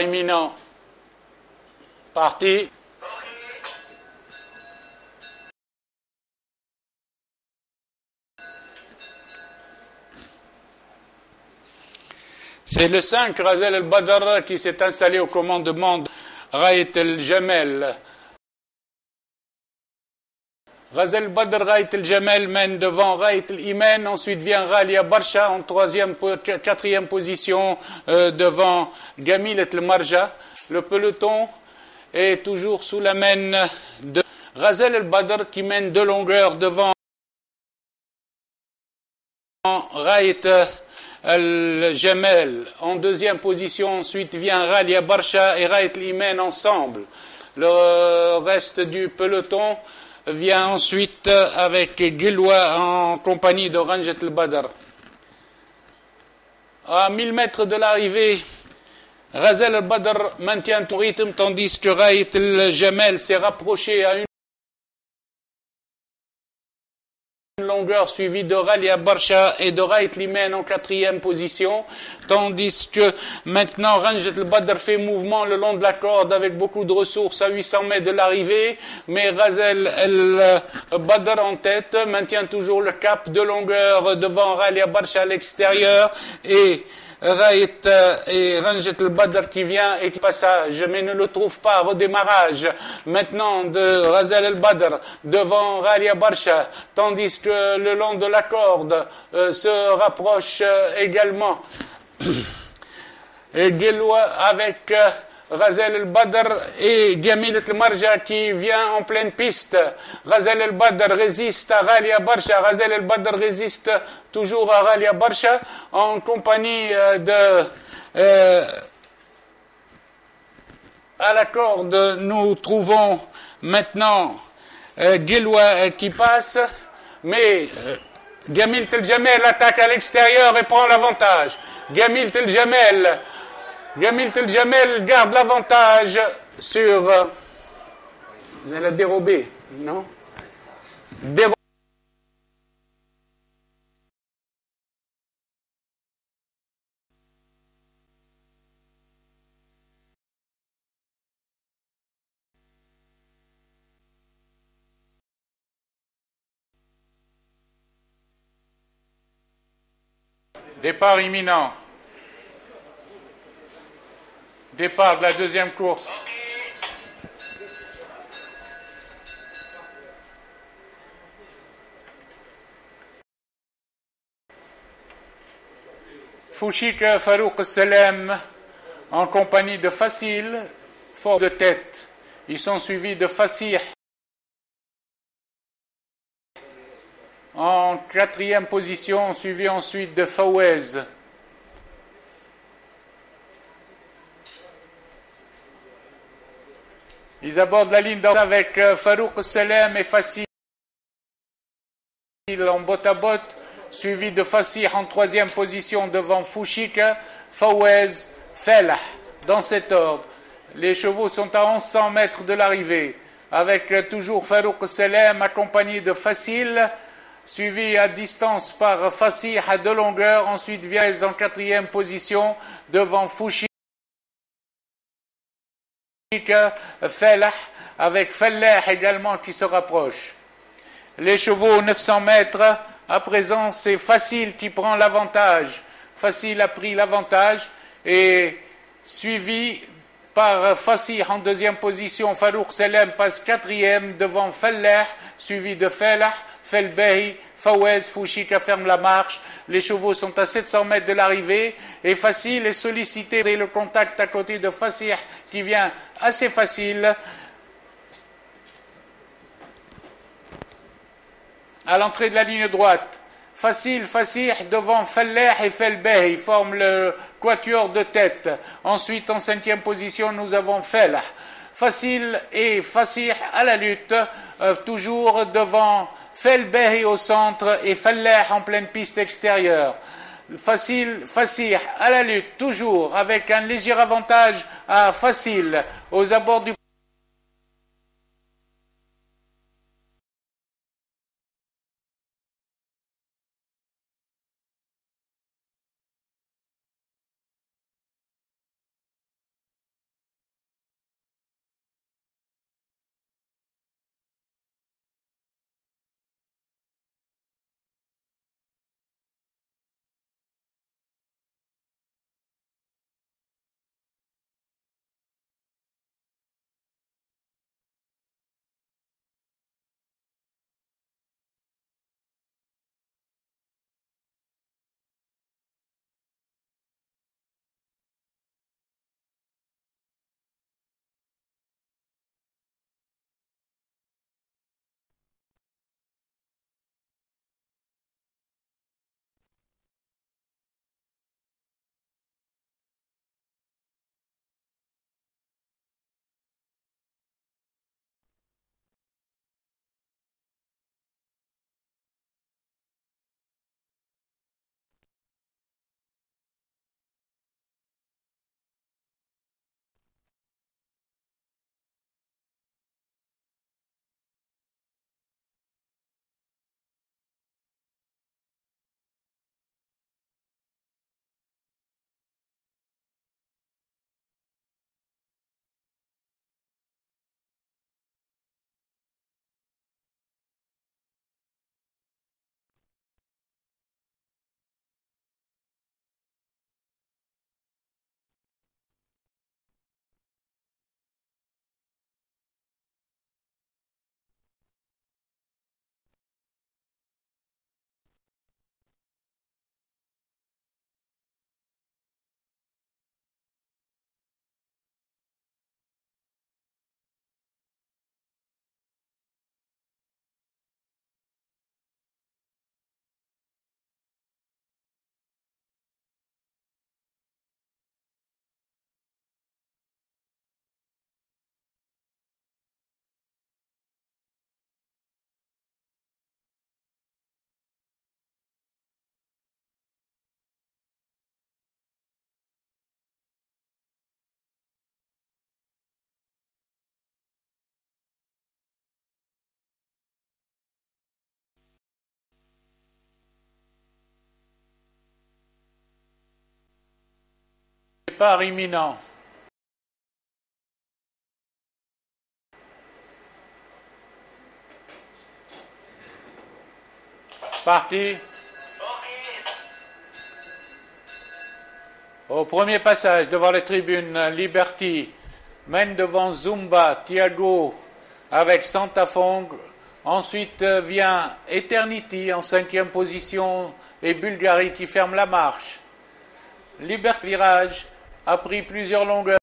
Imminent. Parti. C'est le 5, Razel El-Badr, qui s'est installé au commandement de Raït El-Jamel. Razel El-Badr, Raït El-Jamel mène devant Raït El-Imen, ensuite vient Ghalia Barsha en quatrième position devant Gamil El-Marja. Le peloton est toujours sous la main de Razel El-Badr qui mène de longueur devant Raït Al-Jamel. En deuxième position, ensuite vient Ghalia Barsha et Raït Al-Imen ensemble. Le reste du peloton vient ensuite avec Gilwa en compagnie de Ranjat Al-Badr. À 1000 mètres de l'arrivée, Razel Al-Badr maintient son rythme tandis que Raït Al-Jamel s'est rapproché à une longueur suivie de Ghalia Barsha et de Raït Limen en quatrième position, tandis que maintenant Ranjat Al-Badr fait mouvement le long de la corde avec beaucoup de ressources à 800 mètres de l'arrivée, mais Razel Al-Badr en tête maintient toujours le cap de longueur devant Ghalia Barsha à l'extérieur et Raït et Ranjat Al-Badr qui vient et qui passage, mais ne le trouve pas. Redémarrage maintenant de Razel Al-Badr devant Ghalia Barsha, tandis que le long de la corde se rapproche également et Gilwa avec Razel El-Badr et Gamil El-Marja qui vient en pleine piste. Razel El-Badr résiste à Ghalia Barsha. Razel El-Badr résiste toujours à Ghalia Barsha en compagnie de à la corde. Nous trouvons maintenant Gilwa qui passe, mais Gamil El-Jamel attaque à l'extérieur et prend l'avantage. Gamil El-Jamel garde l'avantage sur... Elle a dérobé, non? Départ imminent. Départ de la deuxième course. Fouchik Farouk Salem en compagnie de Facile, fort de tête. Ils sont suivis de Fasih en quatrième position, suivi ensuite de Fawez. Ils abordent la ligne avec Farouk Salem et Fasih en botte à botte, suivi de Fasih en troisième position devant Fouchik, Fawez, Felah, dans cet ordre. Les chevaux sont à 1100 mètres de l'arrivée, avec toujours Farouk Salem accompagné de Facile, suivi à distance par Fasih à 2 longueurs, ensuite Viez en quatrième position devant Fouchik, Felah, avec Fellah également qui se rapproche. Les chevaux 900 mètres, à présent c'est Facile qui prend l'avantage. Facile a pris l'avantage et suivi par Fasih en deuxième position. Farouk Salem passe quatrième devant Fellah, suivi de Felah, Felbehi, Fawez, Fouchik ferme la marche. Les chevaux sont à 700 mètres de l'arrivée et Facile est sollicité. Et le contact à côté de Fasih qui vient assez facile. À l'entrée de la ligne droite, Facile, Fasih devant Fellah et Felbehi forment le quatuor de tête. Ensuite, en cinquième position, nous avons Felah. Facile et Fasih à la lutte, toujours devant Felbehi au centre et Fellah en pleine piste extérieure. Facile, Fasih à la lutte, toujours avec un léger avantage à Facile aux abords du Départ imminent. Parti. Au premier passage, devant les tribunes, Liberty mène devant Zumba, Thiago avec Santafong. Ensuite vient Eternity en 5e position et Bulgarie qui ferme la marche. Liberty Virage a pris plusieurs longueurs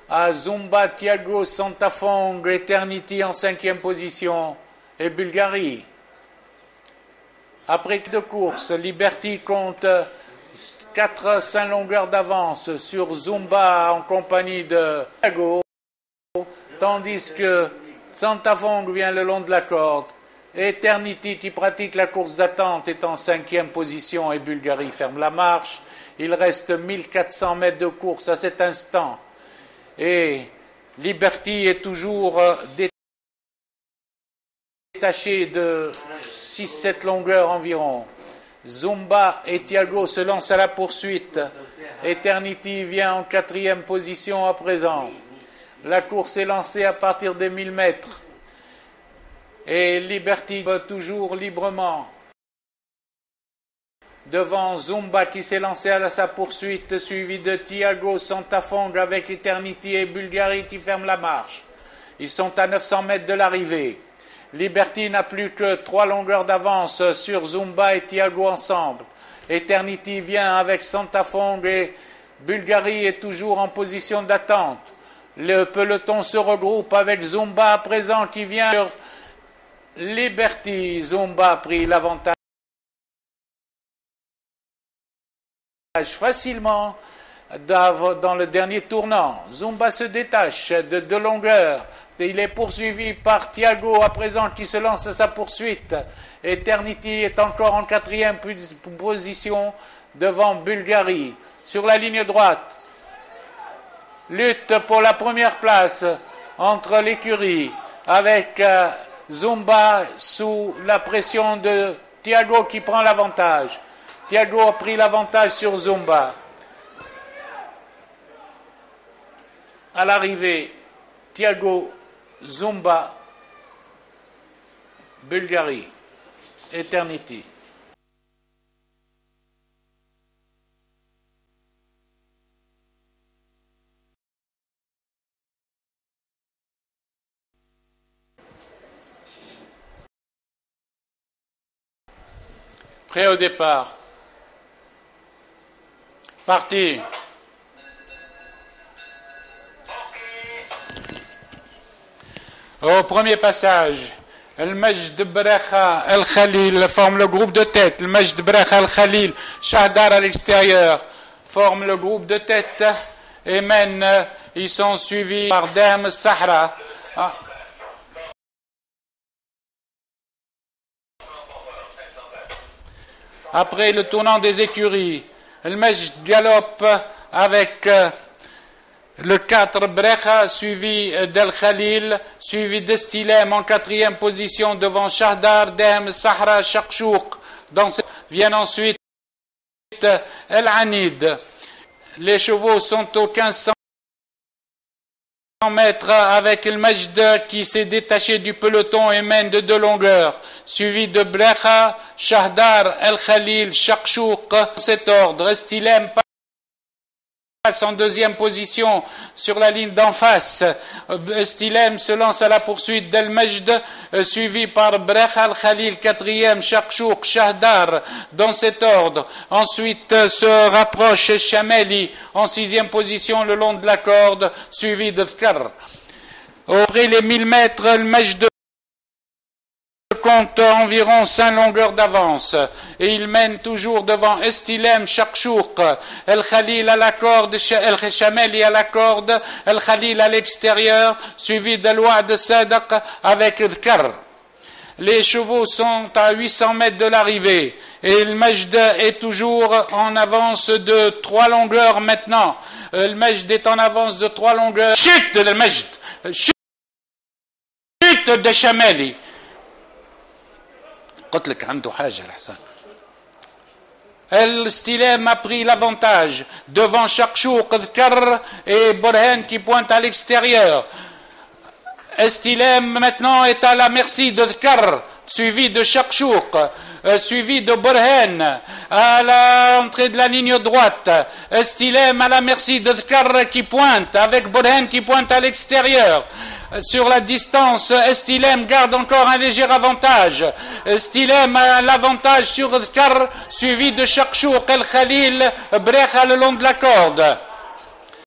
à Zumba, Thiago, Santafong, Eternity en 5e position et Bulgarie. Après 2 courses, Liberty compte 4-5 longueurs d'avance sur Zumba en compagnie de Thiago, tandis que Santafong vient le long de la corde. Eternity, qui pratique la course d'attente, est en 5e position et Bulgarie ferme la marche. Il reste 1400 mètres de course à cet instant. Et Liberty est toujours détaché de 6-7 longueurs environ. Zumba et Thiago se lancent à la poursuite. Eternity vient en 4e position à présent. La course est lancée à partir des 1000 mètres. Et Liberty va toujours librement. Devant Zumba qui s'est lancé à sa poursuite, suivi de Thiago, Santafong avec Eternity et Bulgarie qui ferment la marche. Ils sont à 900 mètres de l'arrivée. Liberty n'a plus que 3 longueurs d'avance sur Zumba et Thiago ensemble. Eternity vient avec Santafong et Bulgarie est toujours en position d'attente. Le peloton se regroupe avec Zumba à présent qui vient sur Liberty. Zumba a pris l'avantage facilement dans le dernier tournant. Zumba se détache de 2 longueurs. Il est poursuivi par Thiago à présent qui se lance à sa poursuite. Eternity est encore en 4e position devant Bulgarie. Sur la ligne droite, lutte pour la première place entre l'écurie avec Zumba sous la pression de Thiago qui prend l'avantage. Thiago a pris l'avantage sur Zumba. À l'arrivée, Thiago, Zumba, Bulgarie, Eternity. Prêt au départ. Parti. Au premier passage, El Majd Brekha El Khalil forme le groupe de tête. El Majd Brekha El Khalil, Shahdar à l'extérieur, forme le groupe de tête et mène. Ils sont suivis par Dam Sahra. Après le tournant des écuries, El Majd galope avec le 4 Brekha, suivi d'El Khalil, suivi d'Estilem en 4e position devant Shahdar, Dem, Sahra, Shakshouk. Viennent ensuite El Anid. Les chevaux sont aux 1500 mètres avec El Majd qui s'est détaché du peloton et mène de 2 longueurs, suivi de Brekha, Shahdar, El Khalil, Shakshouk. Dans cet ordre, Estilem passe en 2e position sur la ligne d'en face. Estilem se lance à la poursuite d'El Majd, suivi par Brekha Al Khalil, 4e, Shakshouk, Shahdar, dans cet ordre. Ensuite se rapproche Chameli en 6e position le long de la corde, suivi de Fkar. Après les 1000 mètres, El Majd compte environ 5 longueurs d'avance et il mène toujours devant Estilem, Shakshouk, El Khalil à la corde, El Chameli à la corde, El Khalil à l'extérieur, suivi de Louad Sadaq avec Dhkar. Les chevaux sont à 800 mètres de l'arrivée et El Majd est toujours en avance de 3 longueurs maintenant. El Majd est en avance de 3 longueurs. Chute de El Majd, chute de Chameli. قلت لك عنده حاجة الحسن El Stilem a pris l'avantage devant Shakshouk, Dhkar et Borhen qui pointe à l'extérieur. Stilem maintenant est à la merci de Dhkar, suivi de Shakshouk, suivi de Borhen à l'entrée de la ligne droite. Stilem à la merci de Dhkar qui pointe, avec Borhen qui pointe à l'extérieur. Sur la distance, Stilem garde encore un léger avantage. Stilem a l'avantage sur Dhkar, suivi de Shakshouk, El Khalil, Brecha le long de la corde.